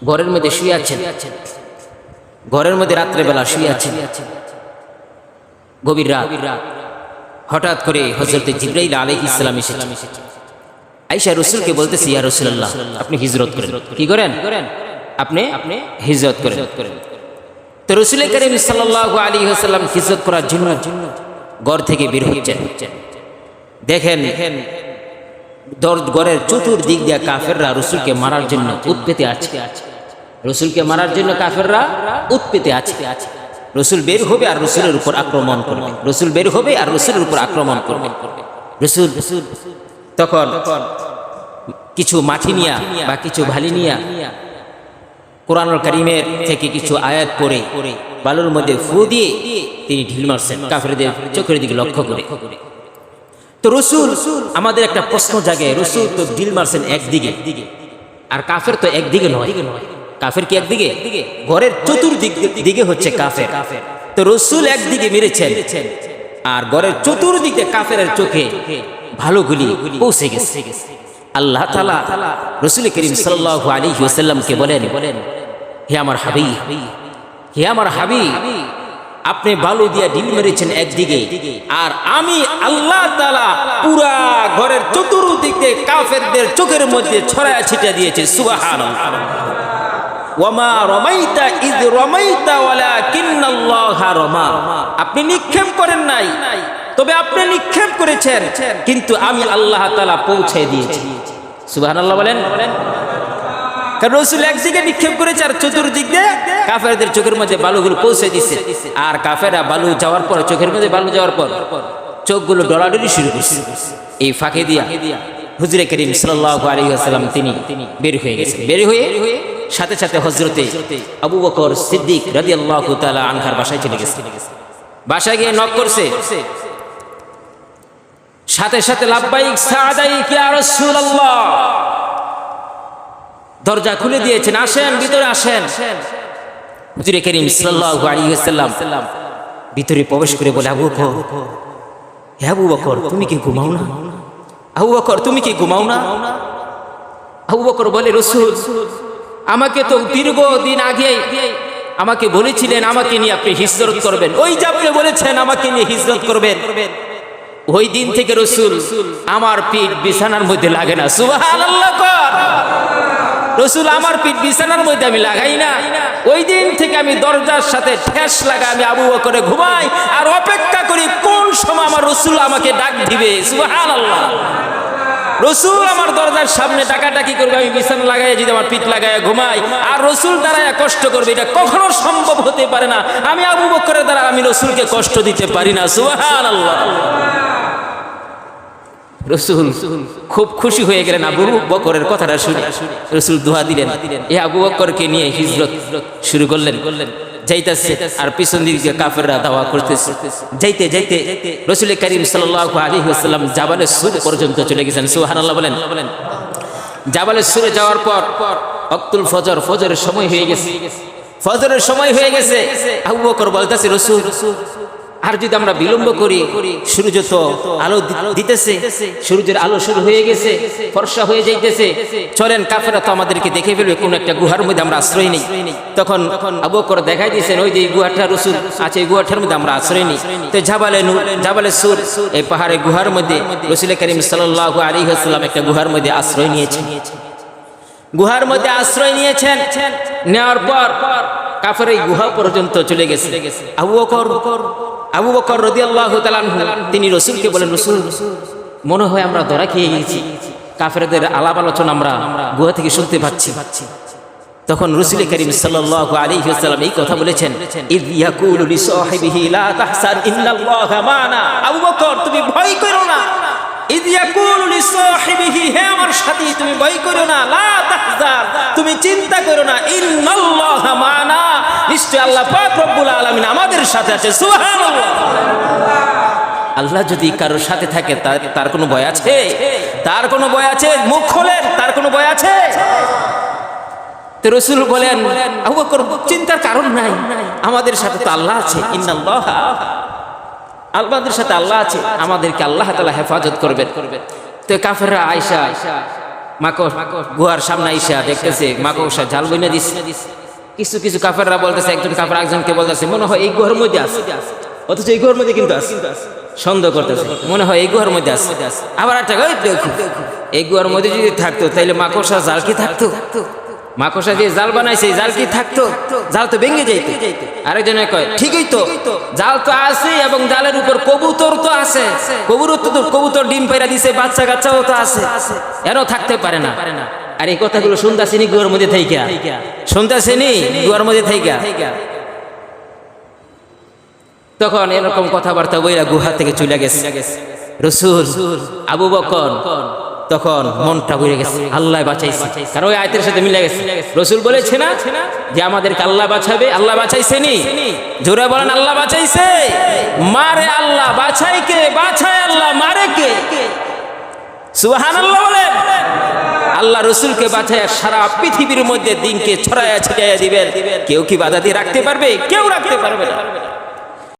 ঘরের মধ্যে শুয়ে আছেন, ঘরের মধ্যে রাত্রেবেলা শুয়ে আছেন, গভীর রাত। হঠাৎ করে হযরত জিবরাইল আলাইহিস সালাম এসেছেন। আয়েশা রাসূলকে বলতেছি, ইয়া রাসূলুল্লাহ, আপনি হিজরত করেন। কি করেন? আপনি হিজরত করেন। তো রাসূল করিম সাল্লাল্লাহু আলাইহি ওয়াসাল্লাম হিজরত করার জন্য ঘর থেকে বের হচ্ছেন। দেখেন ঘরের চতুর্দিক দিয়ে কাফেররা রাসূলকে মারার জন্য উৎপেতে আছে। রাসূলকে মারার জন্য কাফেররা উৎপেতে আছে। রাসূল বের হবে আর রাসূলের উপর আক্রমণ করবে। রাসূল বের হবে আর রাসূলের উপর আক্রমণ করবে। রাসূল তখন কিছু মাটি নিয়া বা কিছু ভালি নিয়া কোরআনুল কারীমের থেকে কিছু আয়াত পড়ে বালুর মধ্যে ফু দিয়ে তিনি ঢিল মারছেন কাফেরদের চোখের দিকে লক্ষ্য করে। তো রাসূল, আমাদের একটা প্রশ্ন জাগে, রাসূল তো ঢিল মারছেন একদিকে, আর কাফের তো একদিকে নয়। কাফের কি একদিকে? ঘরের চতুর্দিক দিকে হচ্ছে কাফের। তো রাসূল একদিকে মেরেছেন আর ঘরের চতুর্দিকে কাফেরের চোখে ভালো গুলি পৌঁছে গেছে। আল্লাহ তাআলা রাসূল করিম সাল্লাল্লাহু আলাইহি ওয়াসাল্লামকে বলেন, হে আমার হাবিব, হে আমার হাবিব, আপনি বালু দিয়া ঢিল মেরেছেন একদিকে, আর আমি আল্লাহ তাআলা পুরা ঘরের চতুর্দিকে কাফেরদের চোখের মধ্যে ছড়ায়া ছিটা দিয়েছে। সুবহানাল্লাহ। ওয়ামা রামাইতা ইয রামাইতা ওয়ালাকিন্নাল্লাহা রামা। আপনি নিক্ষেপ করেন নাই, তবে আপনি নিক্ষেপ করেছেন, কিন্তু আমি আল্লাহ তাআলা পৌঁছে দিয়েছি। সুবহানাল্লাহ বলেন। কারণ রাসূল একদিকে নিক্ষেপ করেছে আর চতুর্দিক দিয়ে কাফেরদের চোখের মধ্যে বালুগুলো পৌঁছে দিয়েছে। আর কাফেররা বালু যাওয়ার পর, চোখের মধ্যে বালু যাওয়ার পর চোখগুলো ডলাডলি শুরু করছে। এই ফাঁকে দিয়া হুজুরে করিম সাল্লাল্লাহু আলাইহি ওয়াসাল্লাম তিনি বের হয়ে গেছেন। বের হয়ে সাথে সাথে হযরতে আবু বকর সিদ্দিক রাদিয়াল্লাহু তাআলা আনহার বাসায় চলে গেছে। বাসায় গিয়ে নক করছে, সাথে সাথে লাব্বাইক সাদাইক ইয়া রাসূলুল্লাহ, দরজা খুলে দিয়েছেন, আসেন ভিতরে আসেন। হুজুরে করিম সাল্লাল্লাহু আলাইহি ওয়াসাল্লাম ভিতরে প্রবেশ করে বলে, আবু বকর, হে আবু বকর, তুমি কি ঘুমাও না? আবু বকর, তুমি কি ঘুমাও না? আবু বকর বলে, রাসূল, আমাকে তো দীর্ঘদিন আগে আমাকে বলেছিলেন আমাকে নিয়ে আপনি হিজরত করবেন। ওই যে আপনি বলেছেন আমাকে নিয়ে হিজরত করবেন, ওই দিন থেকে রাসূল আমার পিঠ বিছানার মধ্যে লাগে না। সুবহানাল্লাহ। রাসূল আমার পিঠ বিছানার মধ্যে আমি লাগাই না। ওই দিন থেকে আমি দরজার সাথে ঠেস লাগা আমি আবু বকরে ঘুমাই আর অপেক্ষা করি কোন সময় আমার রাসূল আমাকে ডাক দিবে। সুবহানাল্লাহ। রাসূল আমার দরজার সামনে ডাকাডাকি করবে, আমি বিছানা লাগাই যদি আমার পিঠ লাগায় ঘুমাই, আর রাসূল দাঁড়ায় কষ্ট করবে, এটা কখনো সম্ভব হতে পারে না। আমি আবু বকরের দ্বারা আমি রাসূলকে কষ্ট দিতে পারি না। সুবহানাল্লাহ। রাসূল খুব খুশি হয়ে গেলেন আবু বকরের কথাটা শুনে। রাসূল দোয়া দিলেন, এই আবু বকরকে নিয়ে হিজরত শুরু করলেন। যাইতেছে আর পিছন দিকে কাফেররা দাওয়া করতেছে। যাইতে যাইতে রাসূল করিম সাল্লাল্লাহু আলাইহি ওয়াসাল্লাম জাবালে সুর পর্যন্ত চলে গেছেন। সুবহানাল্লাহ বলেন। জাবালে সুরে যাওয়ার পর ওয়াক্তুল ফজর, ফজরের সময় হয়ে গেছে। ফজরের সময় হয়ে গেছে। আবু বকর বলতেছে, রাসূল, আর যদি আমরা বিলম্ব করি, সূর্য তো আলো দিতেছে, সূর্যের আলো শুরু হয়ে গেছে, ফর্সা হয়ে যাইতেছে, চলেন কাফেররা তো আমাদেরকে দেখে ফেলবে, কোন একটা গুহার মধ্যে আমরা আশ্রয় নেই। তখন আবু বকর দেখাই দিয়েছেন, ওই যে গুহাটা রাসূল আছে, এই গুহাটার মধ্যে আমরা আশ্রয় নেই। তো জাবালে সুর, এই পাহাড়ে গুহার মধ্যে রাসূল করিম সাল্লাল্লাহু আলাইহি ওয়াসাল্লাম একটা গুহার মধ্যে আশ্রয় নিয়েছেন। গুহার মধ্যে আশ্রয় নিয়েছেন। নেওয়ার পর কাফের এই গুহা পর্যন্ত চলে গেছে। আবু বকর রাদিয়াল্লাহু তাআলা তিনি রাসূলকে বলেন, রাসূল, মনে হয় আমরা ধরা খেয়ে গেছি, কাফেরদের আলাপ আলোচনা আমরা গুহা থেকে শুনতে পাচ্ছি। তখন রাসূল করিম সাল্লাল্লাহু আলাইহি ওয়াসাল্লাম এই কথা বলেছেন, ইয ইয়াকুলু লিসাহিবিহি লা তাহসান ইন্নাল্লাহা মা'না। আবু বকর, তুমি ভয় করো না। ইয ইয়াকুলু লিসাহিবিহি, হে আমার সাথী, তুমি ভয় করো না। লা তাহজান, তুমি চিন্তা করো না। ইন্নাল্লাহা মা'না, নিশ্চয় আল্লাহ পাক রব্বুল আলামিন আমাদের সাথে আছে। সুবহানাল্লাহ। আল্লাহ যদি কারোর সাথে থাকে তার কোনো ভয় আছে? তার কোনো ভয় আছে? মুখ খোলেন, তার কোনো ভয় আছে? তো রাসূল বলেন, আবু বকর, চিন্তার কারণ নাই, আমাদের সাথে তো আল্লাহ আছে। ইন্নাল্লাহা, আমাদের সাথে আল্লাহ আছে, আমাদেরকে আল্লাহ তাআলা হেফাজত করবেন। তো কাফেররা আয়েশা মাকড় গুহার সামনে আইসা দেখতেছে মাকড়সা জাল বইনা দিচ্ছে। কিছু কিছু কাফেররা বলতেছে, একজন কাফের একজনকে বলতেছে মনে হয় এই গুহার মধ্যে আছে, অথচ এই গুহার মধ্যে কিন্তু আছে, সন্দেহ করতেছে মনে হয় এই গুহার মধ্যে আছে। আবার একটা এই গুহার মধ্যে যদি থাকতো তাইলে মাকড়সা জাল কি থাকতো, মাকড়সা যে জাল বানাইছে জাল কি থাকতো, জাল তো ভেঙে যাইতো। আরেকজনে কয় ঠিকই তো, জাল তো আছে এবং জালের উপর কবুতর তো আছে, কবুতর ডিম পাইরা দিছে, বাচ্চা কাচ্চাও তো আছে, এরও থাকতে পারে না। আর এই কথাগুলো শুনতাছিনি গুহার মধ্যে থাইকা, শুনতাছিনি গুহার মধ্যে থাইকা। তখন এরকম কথাবার্তা বইরা গুহা থেকে চলে গেছে রাসূল। আবু বকর তখন মনটা ঘুরে গেছে, আল্লাহ বাঁচাইছে, কারণ ওই আয়াতের সাথে মিলে গেছে। রাসূল বলেছে না যে আমাদেরকে আল্লাহ বাঁচাবে, আল্লাহ বাঁচাইছে নি, জোরে বলেন আল্লাহ বাঁচাইছে। মারে আল্লাহ, বাঁচাই কে? বাঁচায় আল্লাহ, মারে কে? সুবহানাল্লাহ বলেন। আল্লাহ রসুলকে বাঁচায় সারা পৃথিবীর মধ্যে দিনকে ছড়ায়া ছিটাইয়া দিবেন। কেউ কি বাধা দিয়ে রাখতে পারবে? কেউ রাখতে পারবে না।